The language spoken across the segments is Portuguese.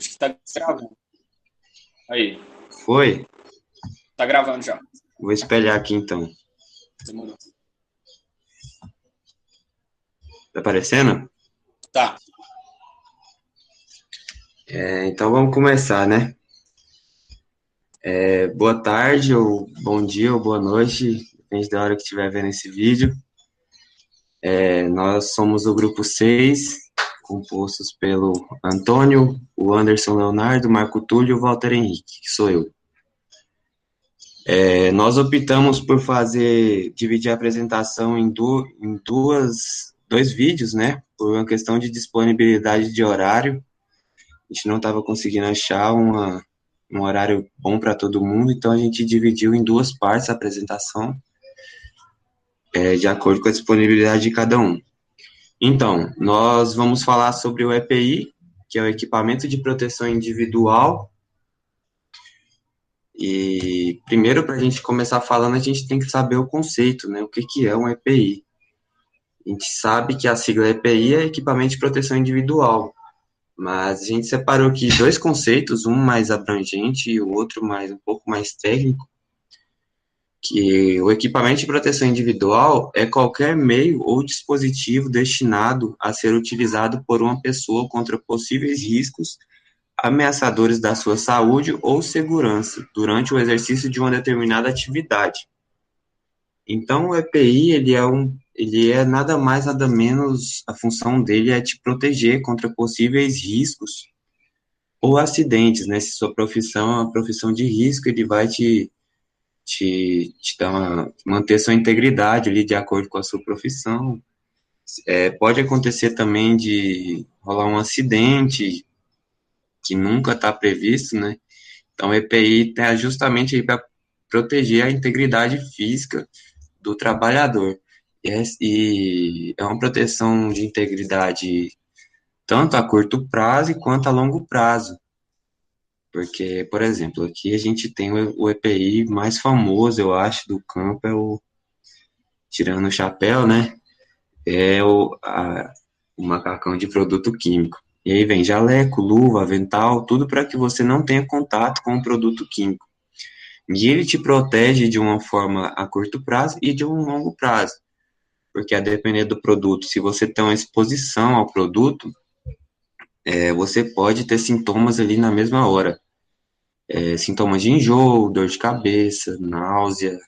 Acho que tá gravando. Aí, Foi? tá gravando já. Vou espelhar aqui então. Demorou. Tá aparecendo? Tá. Então vamos começar, né? Boa tarde, ou bom dia, ou boa noite, depende da hora que estiver vendo esse vídeo. Nós somos o grupo 6, compostos pelo Antônio, o Anderson Leonardo, Marco Túlio e o Walter Henrique, que sou eu. Nós optamos por dividir a apresentação em dois vídeos, né? Por uma questão de disponibilidade de horário. A gente não estava conseguindo achar um horário bom para todo mundo, então a gente dividiu em duas partes a apresentação, de acordo com a disponibilidade de cada um. Então, nós vamos falar sobre o EPI, que é o equipamento de proteção individual. E primeiro, para a gente começar falando, a gente tem que saber o conceito, né? O que que é um EPI? A gente sabe que a sigla EPI é equipamento de proteção individual, mas a gente separou aqui dois conceitos, um mais abrangente e o outro um pouco mais técnico, que o equipamento de proteção individual é qualquer meio ou dispositivo destinado a ser utilizado por uma pessoa contra possíveis riscos ameaçadores da sua saúde ou segurança durante o exercício de uma determinada atividade. Então, o EPI, ele é nada mais, nada menos, a função dele é te proteger contra possíveis riscos ou acidentes, né? Se sua profissão é uma profissão de risco, ele vai te dar manter sua integridade ali de acordo com a sua profissão. Pode acontecer também de rolar um acidente que nunca está previsto, né? Então, o EPI está justamente aí para proteger a integridade física do trabalhador. E é uma proteção de integridade tanto a curto prazo quanto a longo prazo. Porque, por exemplo, aqui a gente tem o EPI mais famoso, eu acho, do campo, tirando o chapéu, né? O macacão de produto químico. E aí vem jaleco, luva, avental, tudo para que você não tenha contato com o produto químico. E ele te protege de uma forma a curto prazo e de um longo prazo. Porque a depender do produto, se você tem uma exposição ao produto, você pode ter sintomas ali na mesma hora. Sintomas de enjoo, dor de cabeça, náusea,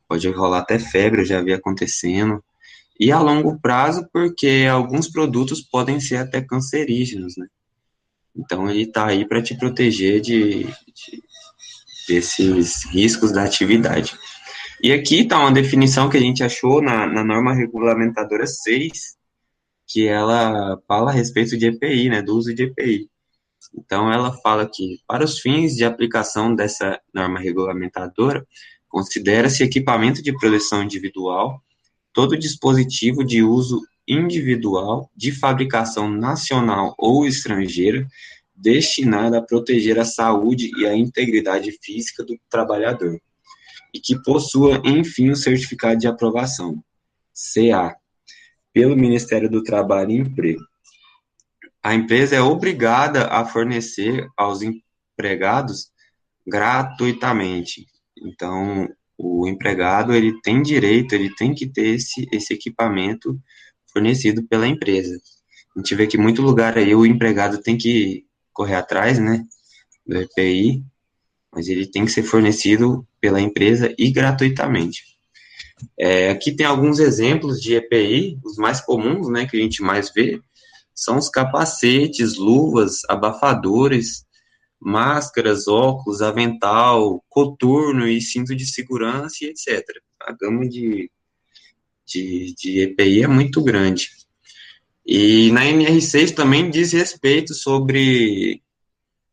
pode rolar até febre, eu já vi acontecendo. E a longo prazo, porque alguns produtos podem ser até cancerígenos, né? Então ele está aí para te proteger desses riscos da atividade. E aqui está uma definição que a gente achou na norma regulamentadora 6, que ela fala a respeito de EPI, né, do uso de EPI. Então, ela fala que, para os fins de aplicação dessa norma regulamentadora, considera-se equipamento de proteção individual todo dispositivo de uso individual, de fabricação nacional ou estrangeira, destinado a proteger a saúde e a integridade física do trabalhador, e que possua, enfim, o certificado de aprovação, CA, pelo Ministério do Trabalho e Emprego. A empresa é obrigada a fornecer aos empregados gratuitamente. Então, o empregado, ele tem direito, ele tem que ter esse equipamento fornecido pela empresa. A gente vê que em muito lugar aí o empregado tem que correr atrás, né, do EPI, mas ele tem que ser fornecido pela empresa e gratuitamente. Aqui tem alguns exemplos de EPI, os mais comuns, né, que a gente mais vê, são os capacetes, luvas, abafadores, máscaras, óculos, avental, coturno e cinto de segurança e etc. A gama de EPI é muito grande. E na NR6 também diz respeito sobre,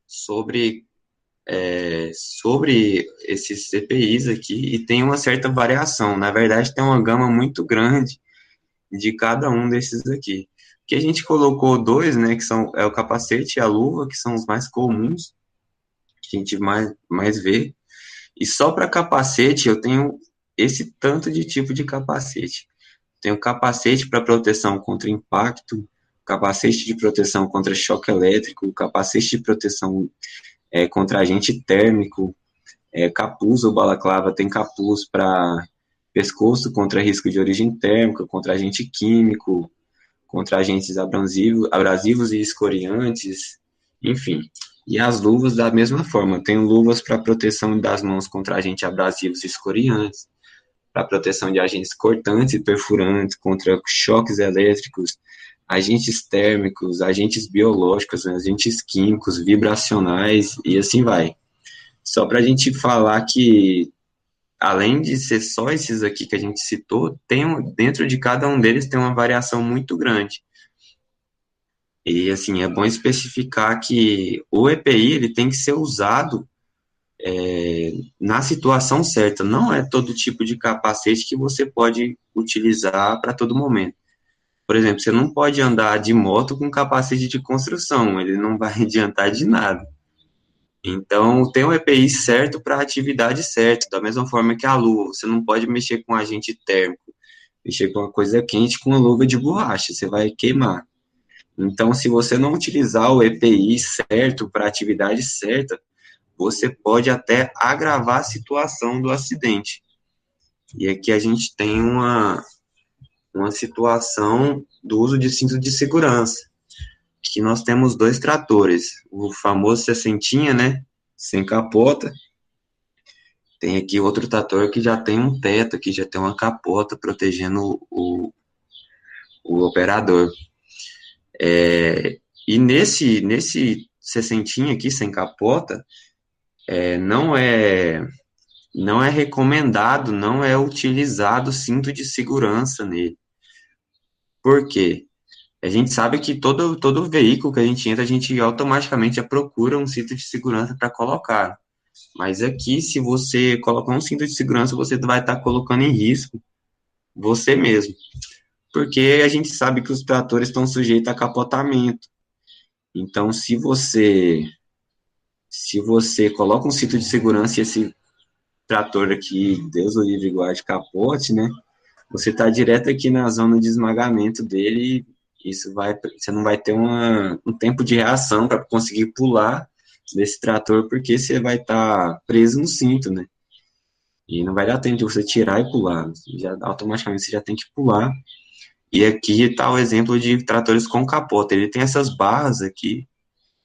sobre esses EPIs aqui e tem uma certa variação. Na verdade, tem uma gama muito grande de cada um desses aqui. Que a gente colocou dois, né, que são o capacete e a luva, que são os mais comuns, que a gente mais vê. E só para capacete eu tenho esse tanto de tipo de capacete. Tenho capacete para proteção contra impacto, capacete de proteção contra choque elétrico, capacete de proteção contra agente térmico, capuz ou balaclava tem capuz para pescoço contra risco de origem térmica, contra agente químico, contra agentes abrasivos e escoriantes, enfim. E as luvas da mesma forma, tem luvas para proteção das mãos contra agentes abrasivos e escoriantes, para proteção de agentes cortantes e perfurantes, contra choques elétricos, agentes térmicos, agentes biológicos, agentes químicos, vibracionais e assim vai. Só para a gente falar que, além de ser só esses aqui que a gente citou, dentro de cada um deles tem uma variação muito grande. E, assim, é bom especificar que o EPI ele tem que ser usado na situação certa. Não é todo tipo de capacete que você pode utilizar para todo momento. Por exemplo, você não pode andar de moto com capacete de construção, ele não vai adiantar de nada. Então, tem o EPI certo para a atividade certa, da mesma forma que a luva. Você não pode mexer com agente térmico, mexer com uma coisa quente com uma luva de borracha, você vai queimar. Então, se você não utilizar o EPI certo para a atividade certa, você pode até agravar a situação do acidente. E aqui a gente tem uma situação do uso de cinto de segurança, que nós temos dois tratores, o famoso 60, né, sem capota. Tem aqui outro trator que já tem um teto, que já tem uma capota protegendo o operador. E nesse 60 aqui, sem capota, não é recomendado, não é utilizado cinto de segurança nele. Por quê? A gente sabe que todo veículo que a gente entra, a gente automaticamente já procura um cinto de segurança para colocar. Mas aqui, se você colocar um cinto de segurança, você vai estar colocando em risco você mesmo. Porque a gente sabe que os tratores estão sujeitos a capotamento. Então, se você coloca um cinto de segurança e esse trator aqui, Deus o livre guarde, capote, né? Você está direto aqui na zona de esmagamento dele, você não vai ter um tempo de reação para conseguir pular desse trator, porque você vai estar preso no cinto, né? E não vai dar tempo de você tirar e pular, automaticamente você já tem que pular. E aqui está o exemplo de tratores com capota, ele tem essas barras aqui,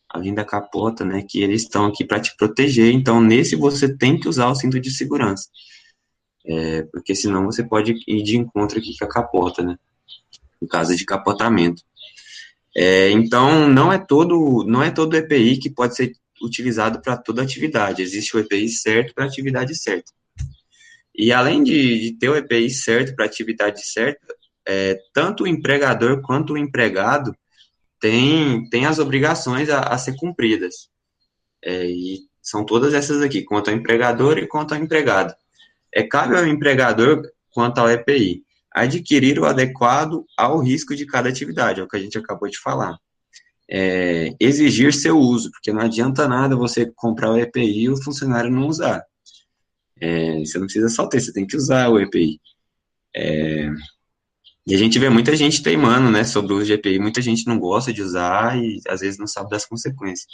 além da capota, né, que eles estão aqui para te proteger, então nesse você tem que usar o cinto de segurança. Porque senão você pode ir de encontro aqui com a capota, né? No caso de capotamento. Então, não é todo EPI que pode ser utilizado para toda atividade. Existe o EPI certo para a atividade certa. E além de ter o EPI certo para a atividade certa, tanto o empregador quanto o empregado tem as obrigações a ser cumpridas. E são todas essas aqui, quanto ao empregador e quanto ao empregado. Cabe ao empregador, quanto ao EPI, adquirir o adequado ao risco de cada atividade, é o que a gente acabou de falar. Exigir seu uso, porque não adianta nada você comprar o EPI e o funcionário não usar. Você não precisa só ter, você tem que usar o EPI. E a gente vê muita gente teimando, né, sobre o uso de EPI, muita gente não gosta de usar e às vezes não sabe das consequências.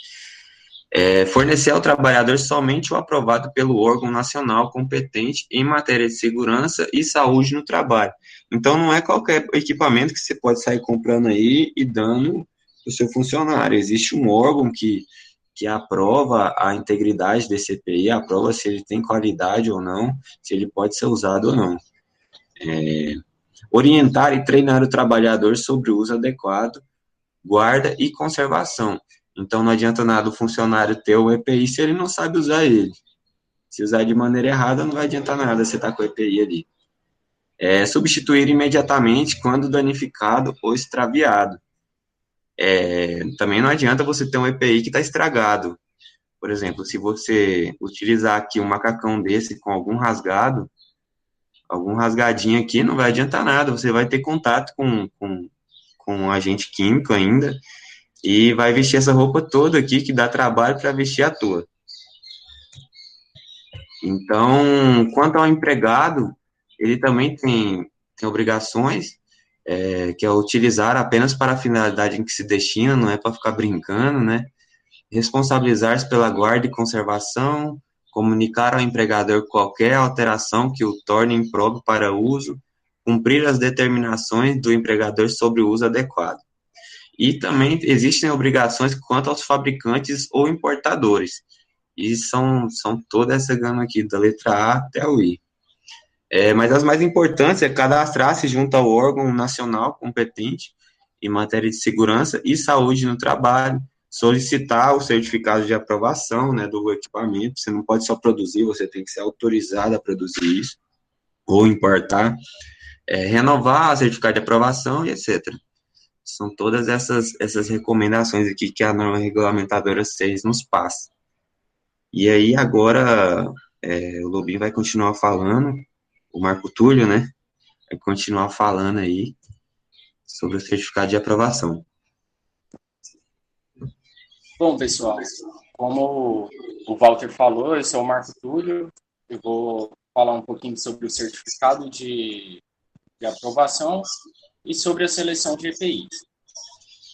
Fornecer ao trabalhador somente o aprovado pelo órgão nacional competente em matéria de segurança e saúde no trabalho. Então, não é qualquer equipamento que você pode sair comprando aí e dando para o seu funcionário. Existe um órgão que aprova a integridade desse EPI, aprova se ele tem qualidade ou não, se ele pode ser usado ou não. Orientar e treinar o trabalhador sobre o uso adequado, guarda e conservação. Então, não adianta nada o funcionário ter o EPI se ele não sabe usar ele. Se usar de maneira errada, não vai adiantar nada você estar com o EPI ali. Substituir imediatamente quando danificado ou extraviado. Também não adianta você ter um EPI que está estragado. Por exemplo, se você utilizar aqui um macacão desse com algum rasgadinho aqui, não vai adiantar nada. Você vai ter contato com um agente químico ainda, e vai vestir essa roupa toda aqui, que dá trabalho para vestir à toa. Então, quanto ao empregado, ele também tem obrigações, que é utilizar apenas para a finalidade em que se destina, não é para ficar brincando, né? Responsabilizar-se pela guarda e conservação, comunicar ao empregador qualquer alteração que o torne impróprio para uso, cumprir as determinações do empregador sobre o uso adequado. E também existem obrigações quanto aos fabricantes ou importadores. E são toda essa gama aqui, da letra A até o I. Mas as mais importantes é cadastrar-se junto ao órgão nacional competente em matéria de segurança e saúde no trabalho, solicitar o certificado de aprovação, né, do equipamento. Você não pode só produzir, você tem que ser autorizado a produzir isso, ou importar, renovar o certificado de aprovação e etc. São todas essas recomendações aqui que a norma regulamentadora 6 nos passa. E aí, agora, o Lobinho vai continuar falando, o Marco Túlio, né, vai continuar falando aí sobre o certificado de aprovação. Bom, pessoal, como o Walter falou, eu sou o Marco Túlio, eu vou falar um pouquinho sobre o certificado de aprovação e sobre a seleção de EPIs.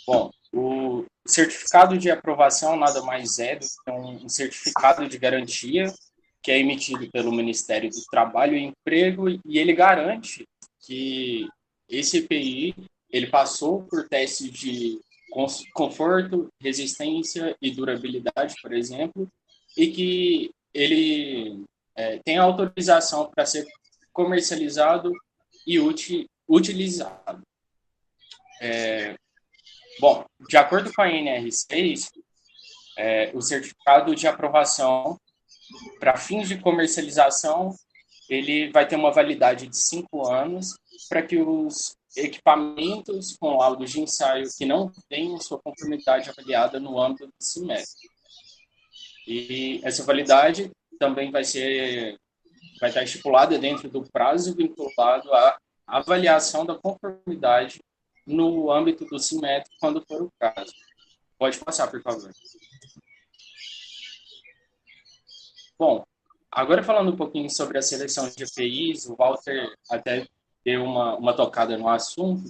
Bom, o certificado de aprovação nada mais é do que um certificado de garantia que é emitido pelo Ministério do Trabalho e Emprego e ele garante que esse EPI ele passou por testes de conforto, resistência e durabilidade, por exemplo, e que ele tem autorização para ser comercializado e utilizado. Bom, de acordo com a NR6, o certificado de aprovação para fins de comercialização, ele vai ter uma validade de 5 anos para que os equipamentos com laudos de ensaio que não tenham sua conformidade avaliada no âmbito do CIMED. E essa validade também vai estar estipulada dentro do prazo vinculado à avaliação da conformidade no âmbito do CIMED, quando for o caso. Pode passar, por favor. Bom, agora falando um pouquinho sobre a seleção de EPIs, o Walter até deu uma tocada no assunto.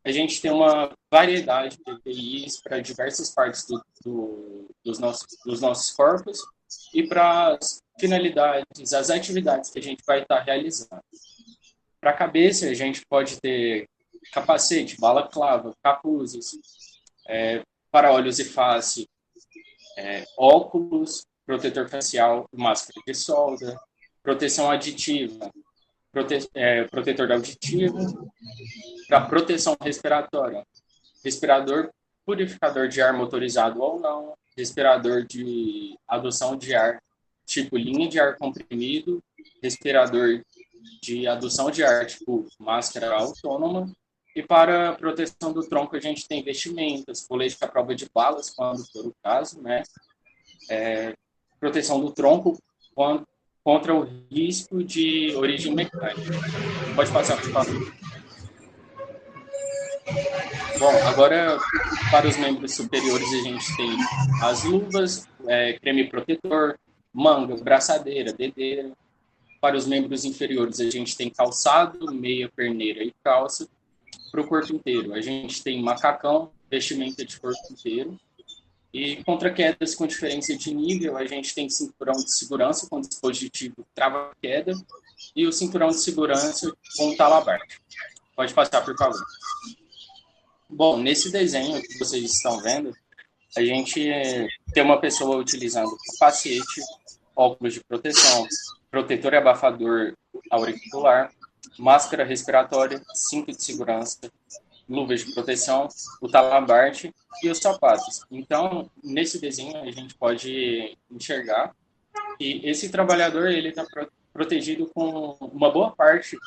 A gente tem uma variedade de EPIs para diversas partes dos nossos corpos e para as finalidades, as atividades que a gente vai estar realizando. Para a cabeça, a gente pode ter capacete, balaclava, capuzes, para olhos e face, óculos, protetor facial, máscara de solda, proteção aditiva, protetor auditivo, para proteção respiratória, respirador purificador de ar motorizado ou não, respirador de adução de ar, tipo linha de ar comprimido, respirador de adução de ar, tipo máscara autônoma, e para proteção do tronco a gente tem vestimentas, colete à prova de balas, quando for o caso, né? Proteção do tronco contra o risco de origem mecânica. Pode passar, por favor. Bom, agora para os membros superiores a gente tem as luvas, creme protetor, manga, braçadeira, dedeira. Para os membros inferiores a gente tem calçado, meia, perneira e calça. Para o corpo inteiro a gente tem macacão, vestimenta de corpo inteiro. E contra quedas com diferença de nível, a gente tem cinturão de segurança com dispositivo trava-queda e o cinturão de segurança com talabarte. Pode passar, por favor. Bom, nesse desenho que vocês estão vendo, a gente tem uma pessoa utilizando capacete, óculos de proteção, protetor e abafador auricular, máscara respiratória, cinto de segurança, luvas de proteção, o talabarte e os sapatos. Então, nesse desenho, a gente pode enxergar que esse trabalhador ele está protegido com uma boa parte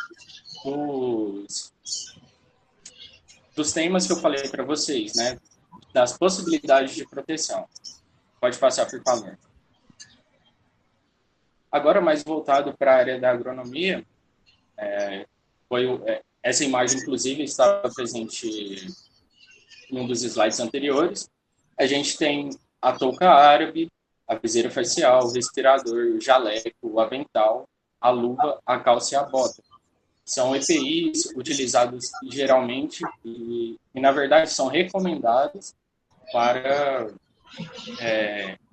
dos temas que eu falei para vocês, né? Das possibilidades de proteção. Pode passar, por favor. Agora, mais voltado para a área da agronomia, essa imagem, inclusive, estava presente em um dos slides anteriores. A gente tem a touca árabe, a viseira facial, o respirador, o jaleco, o avental, a luva, a calça e a bota. são EPIs utilizados geralmente e na verdade, são recomendados para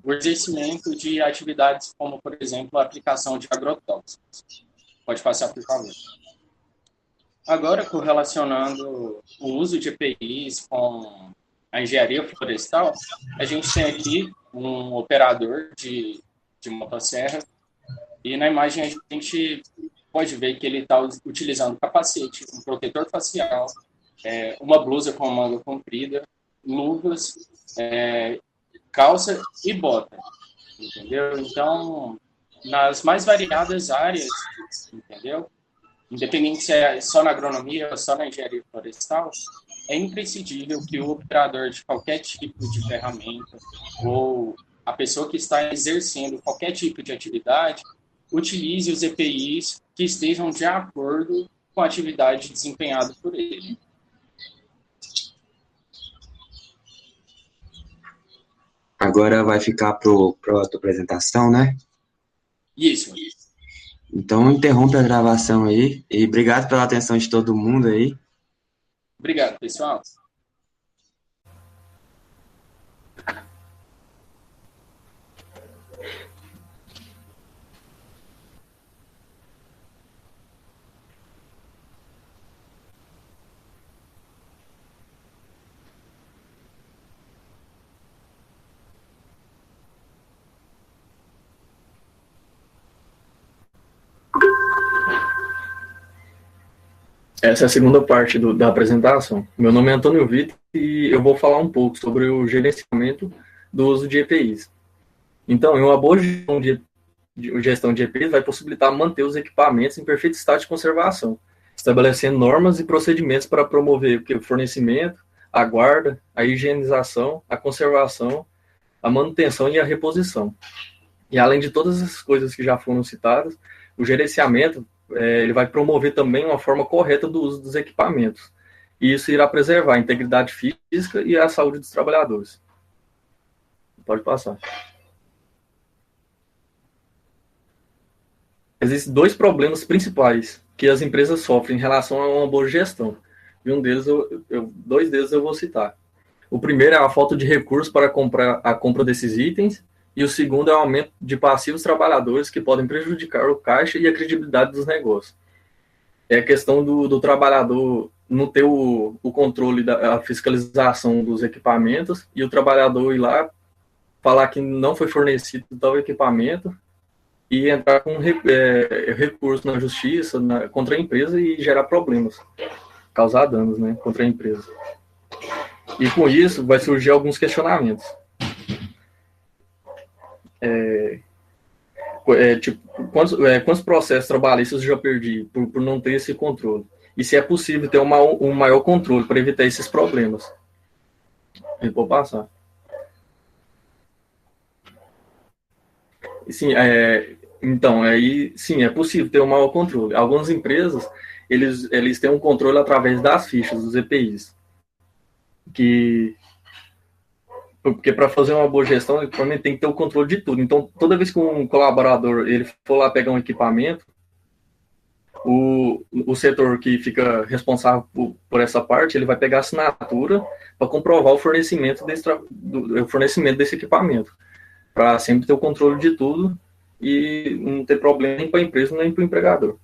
o exercimento de atividades como, por exemplo, a aplicação de agrotóxicos. Pode passar, por favor. Agora, correlacionando o uso de EPIs com a engenharia florestal, a gente tem aqui um operador de motosserra e na imagem a gente pode ver que ele está utilizando capacete, um protetor facial, uma blusa com manga comprida, luvas, calça e bota, entendeu? Então, nas mais variadas áreas, entendeu? Independente se é só na agronomia ou só na engenharia florestal, é imprescindível que o operador de qualquer tipo de ferramenta ou a pessoa que está exercendo qualquer tipo de atividade utilize os EPIs que estejam de acordo com a atividade desempenhada por ele. Agora vai ficar para a tua apresentação, né? Isso. Então, interrompe a gravação aí. E obrigado pela atenção de todo mundo aí. Obrigado, pessoal. Essa é a segunda parte da apresentação. Meu nome é Antônio Vitor e eu vou falar um pouco sobre o gerenciamento do uso de EPIs. Então, uma boa gestão de EPIs vai possibilitar manter os equipamentos em perfeito estado de conservação, estabelecendo normas e procedimentos para promover o fornecimento, a guarda, a higienização, a conservação, a manutenção e a reposição. E além de todas as coisas que já foram citadas, o gerenciamento ele vai promover também uma forma correta do uso dos equipamentos. E isso irá preservar a integridade física e a saúde dos trabalhadores. Pode passar. Existem dois problemas principais que as empresas sofrem em relação a uma boa gestão. E dois deles eu vou citar. O primeiro é a falta de recursos para a compra desses itens, e o segundo é o aumento de passivos trabalhadores que podem prejudicar o caixa e a credibilidade dos negócios. É a questão do trabalhador não ter o controle da fiscalização dos equipamentos e o trabalhador ir lá falar que não foi fornecido tal equipamento e entrar com recurso na justiça contra a empresa e gerar problemas, causar danos, né, contra a empresa. E com isso vai surgir alguns questionamentos. Quantos processos trabalhistas eu já perdi por não ter esse controle? E se é possível ter um maior controle para evitar esses problemas? Eu vou passar. Sim, então, aí sim, é possível ter um maior controle. Algumas empresas, eles têm um controle através das fichas, dos EPIs. Porque para fazer uma boa gestão, ele tem que ter o controle de tudo. Então, toda vez que um colaborador ele for lá pegar um equipamento, o setor que fica responsável por essa parte, ele vai pegar a assinatura para comprovar o fornecimento desse equipamento, para sempre ter o controle de tudo e não ter problema nem para a empresa nem para o empregador.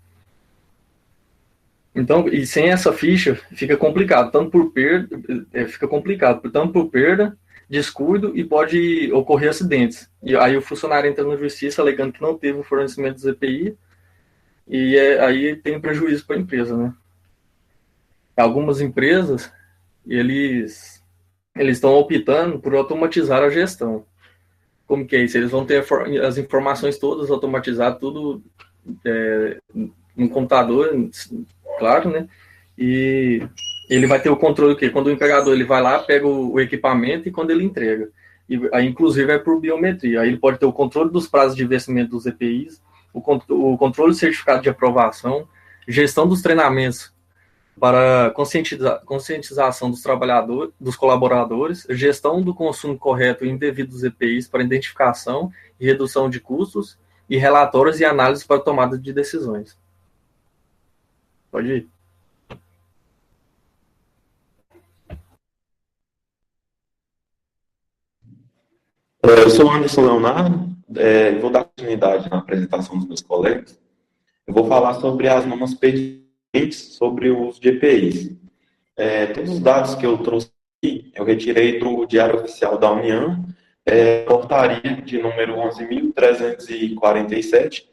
Então, e sem essa ficha, fica complicado, tanto por perda, descuido e pode ocorrer acidentes. E aí o funcionário entra na justiça alegando que não teve o fornecimento dos EPI e aí tem prejuízo para a empresa, né? Algumas empresas, eles estão optando por automatizar a gestão. Como que é isso? Eles vão ter as informações todas automatizadas, tudo no computador, claro, né? E ele vai ter o controle que quando o empregador ele vai lá, pega o equipamento e quando ele entrega. E aí, inclusive, é por biometria. Aí ele pode ter o controle dos prazos de vencimento dos EPIs, o controle do certificado de aprovação, gestão dos treinamentos para conscientização dos trabalhadores, dos colaboradores, gestão do consumo correto e indevido dos EPIs para identificação e redução de custos, e relatórios e análises para tomada de decisões. Pode ir. Eu sou o Anderson Leonardo, vou dar continuidade na apresentação dos meus colegas. Eu vou falar sobre as normas pertinentes sobre os GPIs. Todos os dados que eu trouxe aqui, eu retirei do Diário Oficial da União, portaria de número 11.347,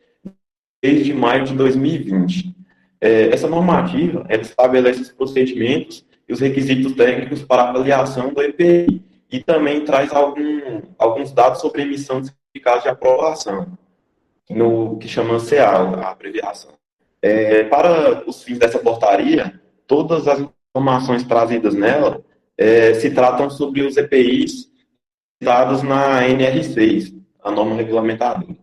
desde maio de 2020. Essa normativa, ela estabelece os procedimentos e os requisitos técnicos para avaliação do EPI e também traz alguns dados sobre emissão de certificados de aprovação, no que chama CA, a abreviação. Para os fins dessa portaria, todas as informações trazidas nela se tratam sobre os EPIs dados na NR6, a norma regulamentadora.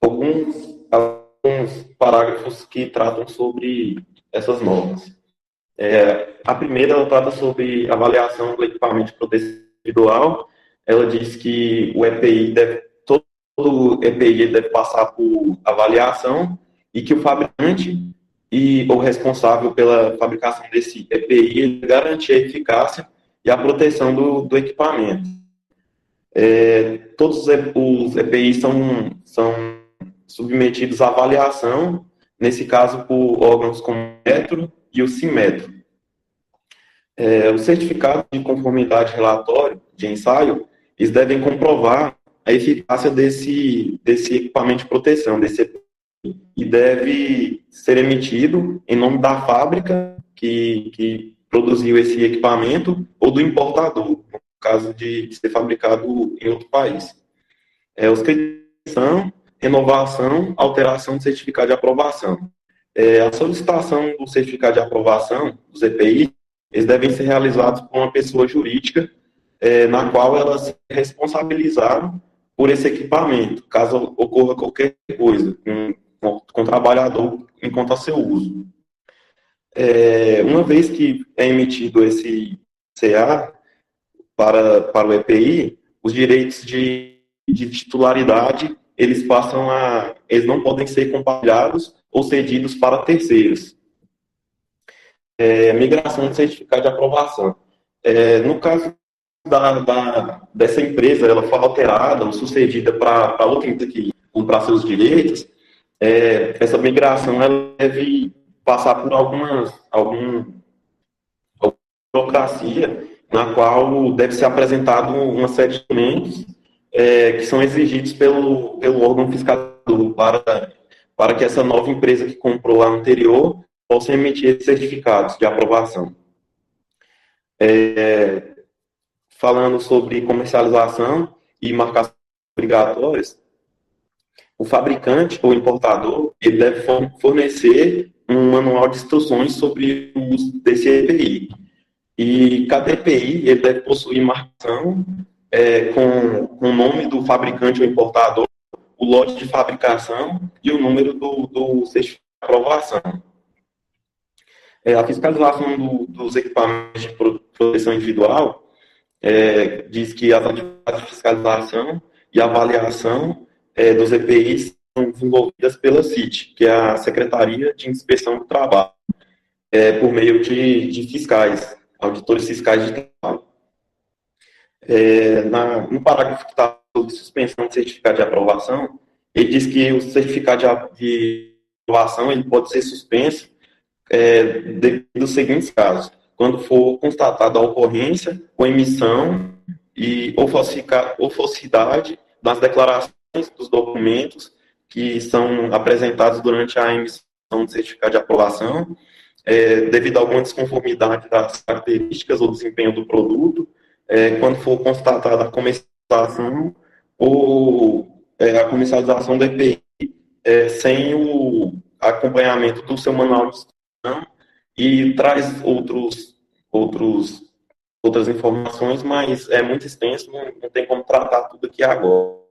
Alguns parágrafos que tratam sobre essas normas. A primeira, ela trata sobre avaliação do equipamento de proteção individual. Ela diz que todo EPI deve passar por avaliação e que o fabricante e o responsável pela fabricação desse EPI garante a eficácia e a proteção do equipamento. Todos os EPIs são submetidos à avaliação, nesse caso por órgãos como o Metro e o Cimetro. O certificado de conformidade relatório de ensaio, eles devem comprovar a eficácia desse equipamento de proteção, desse EPI, e deve ser emitido em nome da fábrica que produziu esse equipamento ou do importador, no caso de ser fabricado em outro país. Os critérios são renovação, alteração do certificado de aprovação. A solicitação do certificado de aprovação dos EPI, eles devem ser realizados por uma pessoa jurídica, na qual ela se responsabilizar por esse equipamento, caso ocorra qualquer coisa com o trabalhador enquanto a seu uso. Uma vez que é emitido esse CA para o EPI, os direitos de titularidade, eles não podem ser compartilhados ou cedidos para terceiros. Migração de certificado de aprovação. No caso dessa empresa, ela for alterada ou sucedida para outra empresa que comprar seus direitos, essa migração ela deve passar por alguma burocracia, na qual deve ser apresentado uma série de documentos que são exigidos pelo órgão fiscalizador para que essa nova empresa que comprou a anterior possa emitir esses certificados de aprovação. Falando sobre comercialização e marcações obrigatórias, o fabricante ou importador ele deve fornecer um manual de instruções sobre o uso desse EPI. E cada EPI ele deve possuir marcação com o nome do fabricante ou importador, o lote de fabricação e o número do certificado de aprovação. A fiscalização dos equipamentos de proteção individual diz que as atividades de fiscalização e avaliação dos EPIs são desenvolvidas pela CIT, que é a Secretaria de Inspeção do Trabalho, por meio de fiscais, auditores fiscais de trabalho. No parágrafo que está sobre suspensão de certificado de aprovação, ele diz que o certificado de aprovação ele pode ser suspenso devido aos seguintes casos: quando for constatada a ocorrência ou emissão ou falsidade das declarações dos documentos que são apresentados durante a emissão do certificado de aprovação, devido a alguma desconformidade das características ou desempenho do produto, quando for constatada a comercialização ou a comercialização do EPI sem o acompanhamento do seu manual de instrução, e traz outras informações, mas é muito extenso, não tem como tratar tudo aqui agora.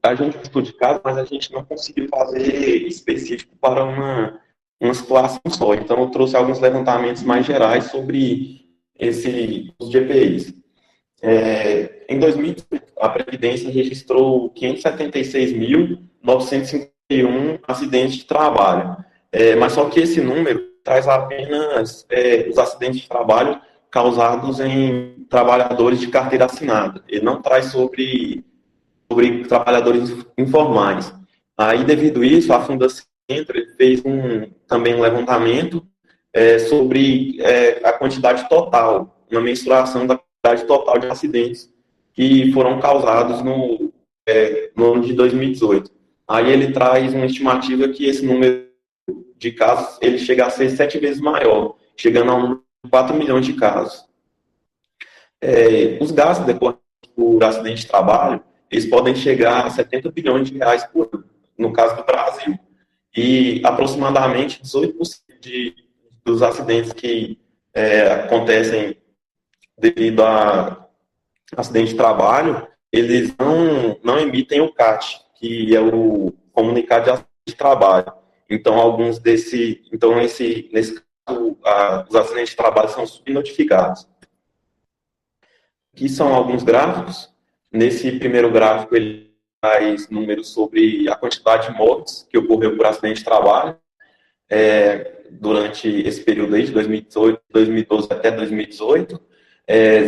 A gente estuda de caso, mas a gente não conseguiu fazer específico para uma situação só. Então, eu trouxe alguns levantamentos mais gerais sobre os GPIs. Em 2018, a Previdência registrou 576.951 acidentes de trabalho. Mas só que esse número traz apenas os acidentes de trabalho causados em trabalhadores de carteira assinada. Ele não traz sobre trabalhadores informais. Aí, devido a isso, a Fundacentro fez também um levantamento sobre a quantidade total, uma mensuração da quantidade total de acidentes que foram causados no ano de 2018. Aí ele traz uma estimativa que esse número de casos ele chega a ser 7 vezes maior, chegando a um número de 4 milhões de casos. Os gastos decorrentes por acidente de trabalho, eles podem chegar a 70 bilhões de reais por ano, no caso do Brasil. E aproximadamente 18% dos acidentes que acontecem devido a acidente de trabalho, eles não emitem o CAT, que é o comunicado de acidente de trabalho. Então, nesse caso, os acidentes de trabalho são subnotificados. Aqui são alguns gráficos. Nesse primeiro gráfico, ele traz números sobre a quantidade de mortes que ocorreu por acidente de trabalho durante esse período aí, de 2012 até 2018.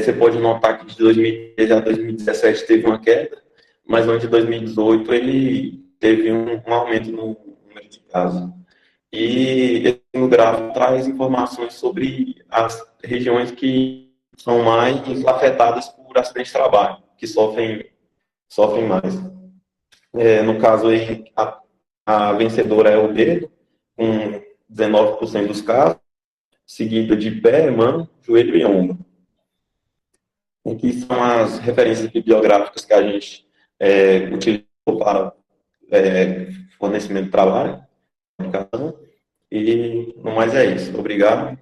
Você pode notar que de 2013 a 2017 teve uma queda, mas no ano de 2018 ele teve um aumento no número de casos. E esse gráfico traz informações sobre as regiões que são mais afetadas por acidente de trabalho, que sofrem mais. No caso aí, a vencedora é o dedo, com 19% dos casos, seguida de pé, mão, joelho e ombro. Aqui são as referências bibliográficas que a gente utilizou para fornecimento de trabalho, e no mais é isso. Obrigado.